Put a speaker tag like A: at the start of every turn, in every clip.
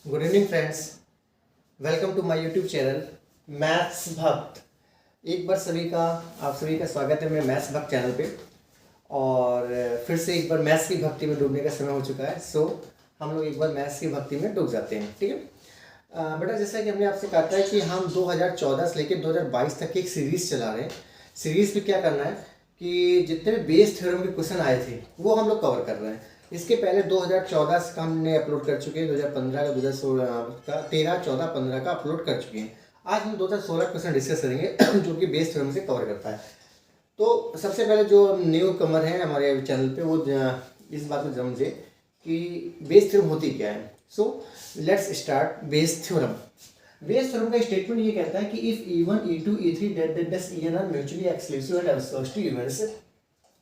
A: Good evening friends, welcome to my YouTube channel maths भक्त। एक बार आप सभी का स्वागत है मेरे मैथ्स भक्त चैनल पे। और फिर से एक बार मैथ्स की भक्ति में डूबने का समय हो चुका है। सो हम लोग एक बार मैथ्स की भक्ति में डूब जाते हैं, ठीक है। बेटा, जैसा कि हमने आपसे कहा था कि हम 2014 से लेकर 2022 तक की एक सीरीज़ चला रहे हैं। सीरीज़ में क्या करना है कि जितने भी बेस थ्योरम के क्वेश्चन आए थे वो हम लोग कवर कर रहे हैं। इसके पहले 2014 का हमने अपलोड कर चुके हैं, 2015 का, 2016 का, 13, 14, 15 का अपलोड कर चुके हैं। आज हम 2016 क्वेश्चन डिस्कस करेंगे जो कि बेस थ्योरम से कवर करता है। तो सबसे पहले जो न्यू कमर है हमारे चैनल पे वो इस बात को समझे कि बेस थ्योरम होती क्या है। So let's start Bayes theorem. Bayes theorem का स्टेटमेंट ये कहता है कि if E1, E2, E3 En आर mutually exclusive and exclusive events.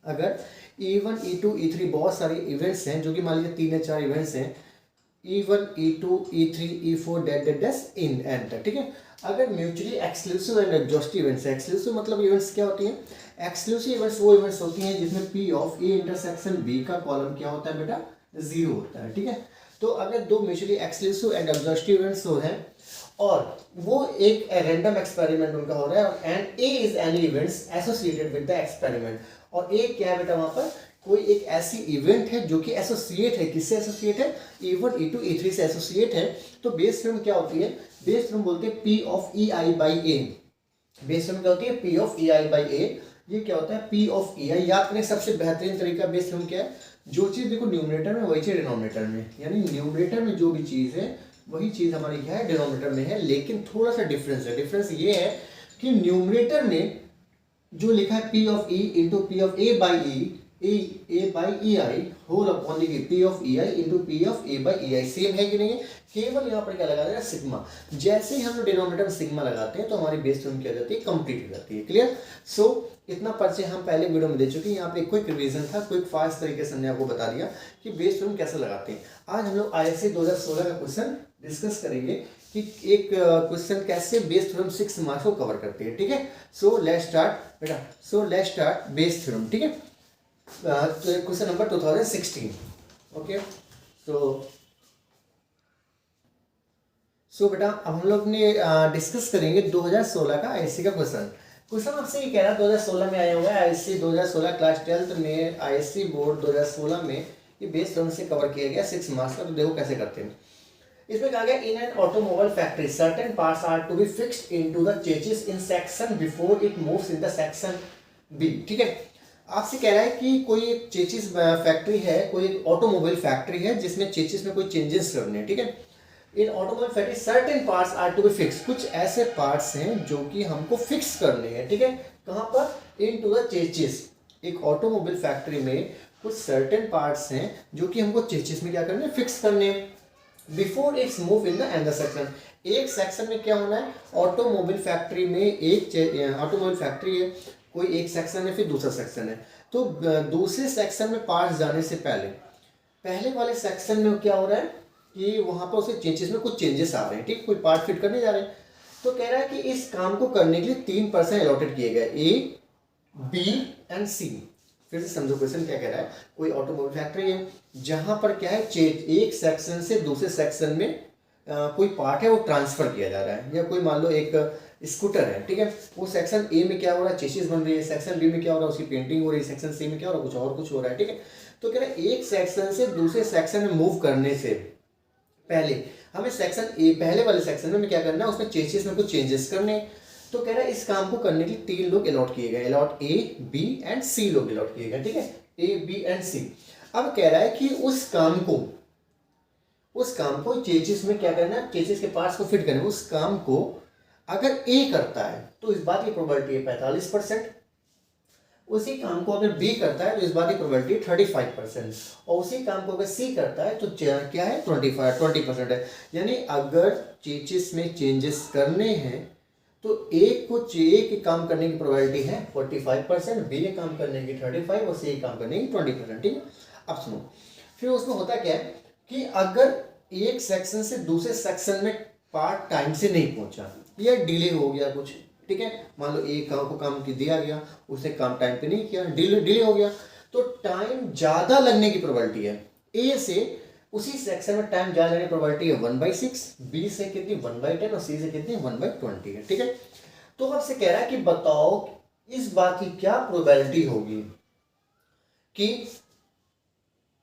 A: अगर E1, E2, E3 बहुत सारे इवेंट्स हैं, जो कि मान लीजिए 3 या 4 इवेंट्स हैं, E1, E2, E3, E4 in and तक, ठीक है। अगर mutually exclusive and exhaustive events है, एक्सक्लूसिव मतलब इवेंट्स क्या होती हैं? एक्सक्लूसिव इवेंट्स वो इवेंट्स होती हैं जिसमें P of A intersection B का कॉलम क्या होता है बेटा? 0 होता है, ठीक है। तो अगर दो mutually exclusive and exhaustive events हो हैं और वो एक रैंडम एक्सपेरिमेंट उनका हो रहा है and A is any events associated with the experiment, और ए क्या है बेटा? वहां पर कोई एक ऐसी इवेंट है जो कि एसोसिएट है। किससे एसोसिएट है? E1, E2, E3 से एसोसिएट है। तो बेस थ्योरम क्या होती है? बेस थ्योरम बोलते हैं P of EI by A. Bayes theorem क्या होती है? P ऑफ EI बाई ए। ये क्या होता है? P of EI। याद करें, सबसे बेहतरीन तरीका बेस थ्योरम क्या है? जो चीज देखो न्यूमरेटर में वही चीज डिनोमिनेटर में, यानी न्यूमरेटर में जो भी चीज है वही चीज हमारी क्या है? डिनोमिनेटर में है। लेकिन थोड़ा सा डिफरेंस है। डिफरेंस ये है कि न्यूमरेटर में जो लिखा है P of E into P of A by A by E I whole upon लिखिए P of E I into P of A by E I, same है कि नहीं है? केवल यहाँ पर क्या लगा देगा? सिग्मा। जैसे ही हम लोग डिनोमिनेटर में सिग्मा लगाते हैं तो हमारी बेस थ्योरम क्या हो जाती है? कंप्लीट हो जाती है। क्लियर? सो इतना परिचय हम पहले वीडियो में दे चुके हैं। यहाँ पे क्विक रिवीजन था, क्विक फास्ट तरीके से हमने आपको बता दिया कि बेस थ्योरम कैसे लगाते हैं। आज हम लोग ISC 2016 का क्वेश्चन डिस्कस करेंगे कि एक क्वेश्चन कैसे बेस थ्योरम 6 मार्क्स को कवर करते हैं, ठीक है। सो लेट्स स्टार्ट बेटा। सो लेट्स स्टार्ट बेस थ्योरम, ठीक है। Question number 2016। ओके, सो बेटा अब हम लोग ने डिस्कस करेंगे 2016 का ISC का क्वेश्चन। क्वेश्चन आपसे ये कह रहा है 2016 में आया हुआ है। ISC 2016 क्लास 12th में ISC बोर्ड 2016 में ये बेस थ्योरम से कवर किया गया 6 मार्क्स का। तो देखो कैसे करते हैं। इसमें कहा गया in an automobile factory certain parts are to be fixed into the chassis in section before it moves in the section B, ठीक है। आपसे कह रहा है कि कोई एक चेसिस फैक्ट्री है, कोई एक ऑटोमोबाइल फैक्ट्री है जिसमें चेसिस में कोई चेंजेस करने हैं, ठीक है। In automobile factory certain parts are to be fix. कुछ ऐसे पार्ट्स हैं जो कि हमको फिक्स करने हैं, ठीक है। कहाँ पर? Into the chassis. एक ऑटोमोबाइल फैक्ट्री में कुछ सर्टेन पार्ट्स हैं जो कि हमको चेसिस में क्या करने हैं? फिक्स करने हैं। Before it's move in the another section. एक सेक्शन में क्या होना है? ऑटोमोबाइल फैक्ट्री में एक ऑटोमोबाइल फैक्ट्री है, कोई एक सेक्शन है, फिर दूसरा सेक्शन है। तो दूसरे सेक्शन में पार्ट्स जाने से पहले पहले वाले सेक्शन में क्या हो रहा है कि वहां पर उसे चेंजेस में कुछ चेंजेस आ रहे हैं, ठीक, कोई पार्ट फिट करने जा रहे हैं। तो कह रहा है कि इस काम को करने के लिए 3% अलॉटेड किए गए, A, B एंड C। फिर से समझो क्वेश्चन क्या कह रहा है। कोई ऑटोमोबाइल फैक्ट्री है जहां पर क्या है, एक सेक्शन से दूसरे सेक्शन में कोई पार्ट है वो ट्रांसफर किया जा रहा है। या कोई मान लो एक स्कूटर है, ठीक है। वो सेक्शन ए में क्या हो रहा है? चेसिस बन रही है। सेक्शन बी में क्या हो रहा है? उसकी पेंटिंग हो रही है। सेक्शन सी में क्या हो रहा है? कुछ और कुछ हो रहा है, ठीक है। तो कह रहा है एक सेक्शन से दूसरे सेक्शन में मूव करने से पहले हमें सेक्शन ए, पहले वाले सेक्शन में क्या करना है? उसमें चेसिस में कुछ चेंजेस करने। तो कह रहा है इस काम को करने के लिए 3 लोग अलॉट किए गए। Allot A, B and C लोग अलॉट किए गए, ठीक है। A, B and C। अब कह रहा है कि उस काम को चेसिस में क्या करना है? चेसिस के पार्ट्स को फिट करना है। उस काम को अगर A करता है तो इस बात की प्रोबेबिलिटी है 45%। उसी काम को अगर B करता है तो इस बात की प्रोबेबिलिटी 35%। और उसी काम को अगर C करता है तो क्या है? 20% है। यानी अगर चेसिस में चेंजेस करने हैं तो A के काम करने की प्रोबेबिलिटी है 45%, B के काम करने की 35% और C के काम करने की 20%, ठीक है। अब सुनो, फिर उसमें होता क्या है कि अगर एक सेक्शन से दूसरे सेक्शन में पार्ट टाइम से नहीं पहुंचा या डिले हो गया कुछ, ठीक है। मान लो एक काम को काम दिया गया, उसने काम टाइम पे नहीं किया, डिले हो गया, तो टाइम ज्यादा लगने की प्रोबेबिलिटी है। ए से उसी सेक्शन में टाइम ज़्यादा लगने की प्रोबेबिलिटी है 1/6, बी से कितनी 1/10 और सी से कितनी 1/20 है। ठीक है, तो आपसे कह रहा है कि बताओ इस बात की क्या प्रोबेबिलिटी होगी कि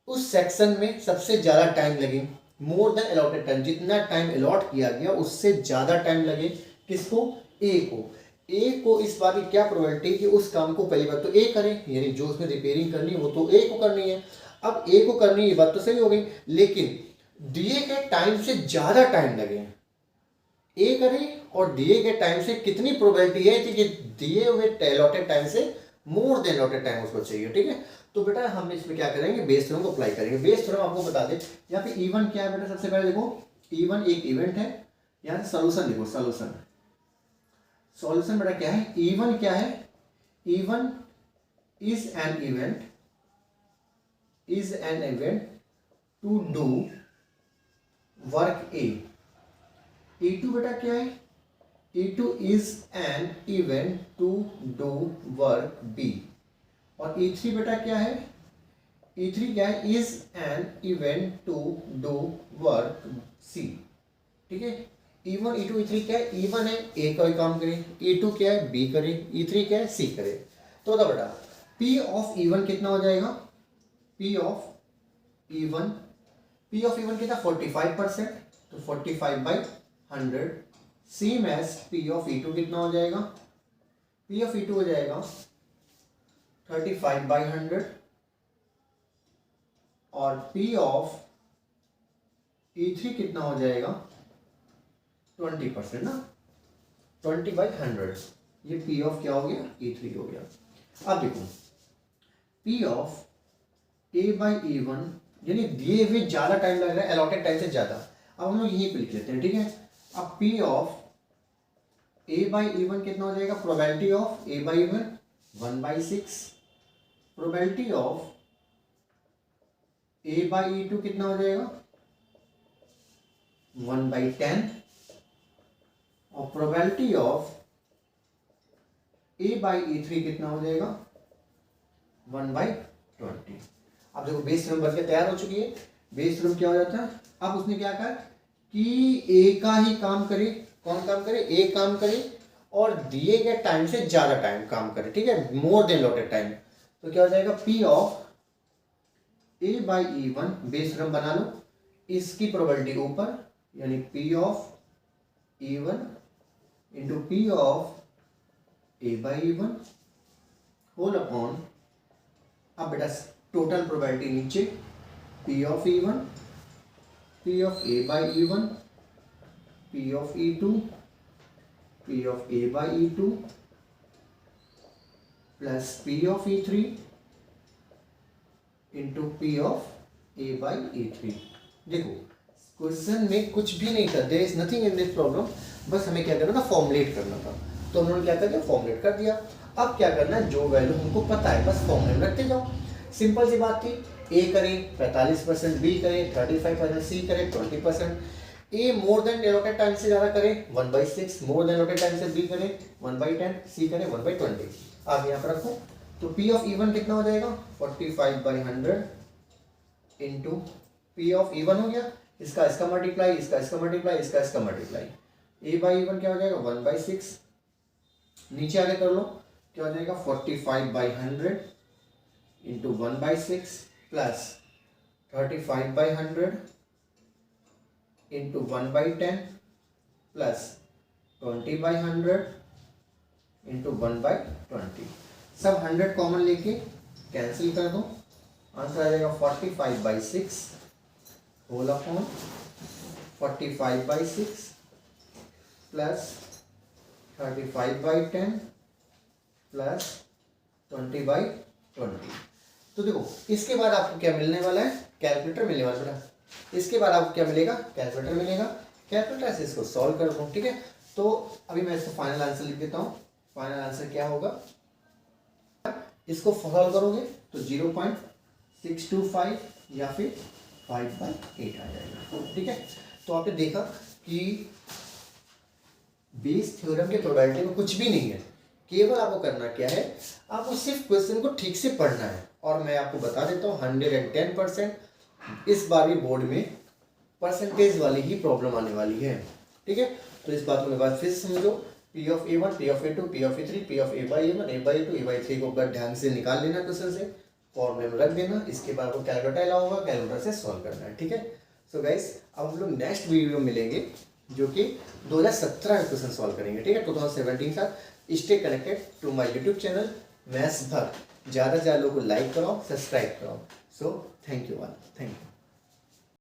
A: उस सेक्शन में सबसे ज़्यादा टाइम लगे, मोर देन अलॉटेड टाइम, जितना टाइम अलॉट किया गया उससे ज़्यादा टाइम लगे किसको, ए को। ए को इस बात की क्या प्रोबेबिलिटी कि उस काम को पहली बात तो ए करे, यानी जो उसमें रिपेयरिंग करनी है वो तो ए को करनी है। अब ए को करनी है, ये बात तो सही हो गई, लेकिन दिए गए टाइम से ज़्यादा टाइम लगे, ए करे और दिए गए टाइम से कितनी प्रोबेबिलिटी है कि दिए हुए अलॉटेड टाइम से मोर देन अलॉटेड टाइम उसको चाहिए। ठीक है, तो बेटा हम इसमें क्या करेंगे, बेस थ्योरम को अप्लाई करेंगे। बेस थ्योरम आपको बता दें, यहाँ पे E1 क्या है बेटा, सबसे पहले देखो E1 एक इवेंट है, यहाँ से सोल्यूशन देखो, सॉल्यूशन बेटा क्या है, E1 क्या है, E1 is an event to do work A. E2 बेटा क्या है, E2 is an event to do work B. और E3 बेटा क्या है, E3 क्या है, is an event to do work C. ठीक है, E1 E2 E3 क्या है, E1 है ए का काम करे, E2 क्या है बी करे, E3 क्या है सी करे। तो बताओ बेटा P ऑफ E1 कितना हो जाएगा, P ऑफ E1 कितना 45%, तो 45/100, same as P of E2 कितना हो जाएगा, P ऑफ E2 हो जाएगा 35/100 और P ऑफ E3 कितना हो जाएगा 20% ना, 20/100। ये P ऑफ क्या हो गया, E3 हो गया। अब देखो P ऑफ A/E1 यानी दिए हुए ज्यादा टाइम लग रहा है अलॉटेड टाइम से ज्यादा, अब हम लोग यहीं पे लिख लेते हैं। ठीक है, अब P ऑफ A/E1 कितना हो जाएगा, probability of A/E1 1/6, probability of A/E2 कितना हो जाएगा 1/10 और प्रोबेबिलिटी ऑफ A/E3 कितना हो जाएगा 1/20। अब देखो बेस थ्योरम बनके तैयार हो चुकी है। बेस थ्योरम क्या हो जाता है, अब उसने क्या कहा कि ए का ही काम करे, कौन काम करे, ए काम करे और दिए गए टाइम से ज्यादा टाइम काम करे। ठीक है, मोर देन अलॉटेड टाइम, तो क्या हो जाएगा P of A/E1, Bayes theorem बना लो, इसकी प्रोबेबिलिटी ऊपर यानी P of E1 into P of A/E1 whole upon, अब बेटा टोटल प्रोबेबिलिटी नीचे P of E1, P of A/E1, P of E2, P of A/E2 plus P of E3 into P of A/E3। देखो question में कुछ भी नहीं था, there is nothing in this problem, बस हमें क्या करना था, फॉर्मुलेट करना था। तो उन्होंने क्या कर दिया, फॉर्मुलेट कर दिया। अब क्या करना है, जो वैल्यू हमको पता है बस फॉर्मुले में रखते जाओ, सिंपल सी बात थी। ए करें 45%, बी करें 35%, सी करें 20%, ए मोर देन अलॉटेड टाइम से ज़्यादा करें 1/6, मोर देन अलॉटेड टाइम से बी करें 1/10, सी करें 1/20। आप यहाँ पर रखो, तो P ऑफ E1 कितना हो जाएगा 45/100 इंटू P ऑफ E1 हो गया, इसका मल्टीप्लाई, इसका मल्टीप्लाई, इसका मल्टीप्लाई, A/E1 क्या हो जाएगा 1/6, नीचे आगे कर लो, क्या हो जाएगा 45/100 into 1/6 plus 35/100 into 1/10 plus 20/100 into 1/20। सब 100 कॉमन लेके कैंसिल कर दो, आंसर आ जाएगा 45/6 होल अपॉन 45/6 प्लस 35/10 प्लस 20/20। तो देखो इसके बाद आपको क्या मिलने वाला है, कैलकुलेटर मिलने वाला है। इसके बाद आपको क्या मिलेगा, कैलकुलेटर मिलेगा। कैलकुलेटर से इसको सॉल्व कर दो। ठीक है, तो अभी मैं इसको फाइनल आंसर लिख देता हूँ। फाइनल आंसर क्या होगा, इसको सॉल्व करोगे तो 0.625 या फिर 5/8 आ जाएगा। ठीक है, तो आपने देखा कि बेस थ्योरम के प्रोबेबिलिटी में कुछ भी नहीं है, केवल आपको करना क्या है, आपको सिर्फ क्वेश्चन को ठीक से पढ़ना है। और मैं आपको बता देता हूँ 110% इस बार भी बोर्ड में परसेंटेज वाली ही प्रॉब्लम आने वाली है। ठीक है, तो इस बात को मैं बात फिर से समझो, P of A one, P of A two, P of A three, P of A by A one, A by A two, A by three को बस ध्यान से निकाल लेना क्वेश्चन से, फॉर्मूले में रख देना, इसके बाद वो कैलकुलेटर अलाउ होगा, कैलकुलेटर से सॉल्व करना है। ठीक है, सो गाइस अब हम लोग नेक्स्ट वीडियो में मिलेंगे जो कि 2017 का क्वेश्चन सॉल्व करेंगे। ठीक है, 2017 का। Stay connected to my YouTube channel maths भक्त। ज़्यादा से ज़्यादा लोगों को लाइक कराओ, सब्सक्राइब कराओ। So thank you all, thank you.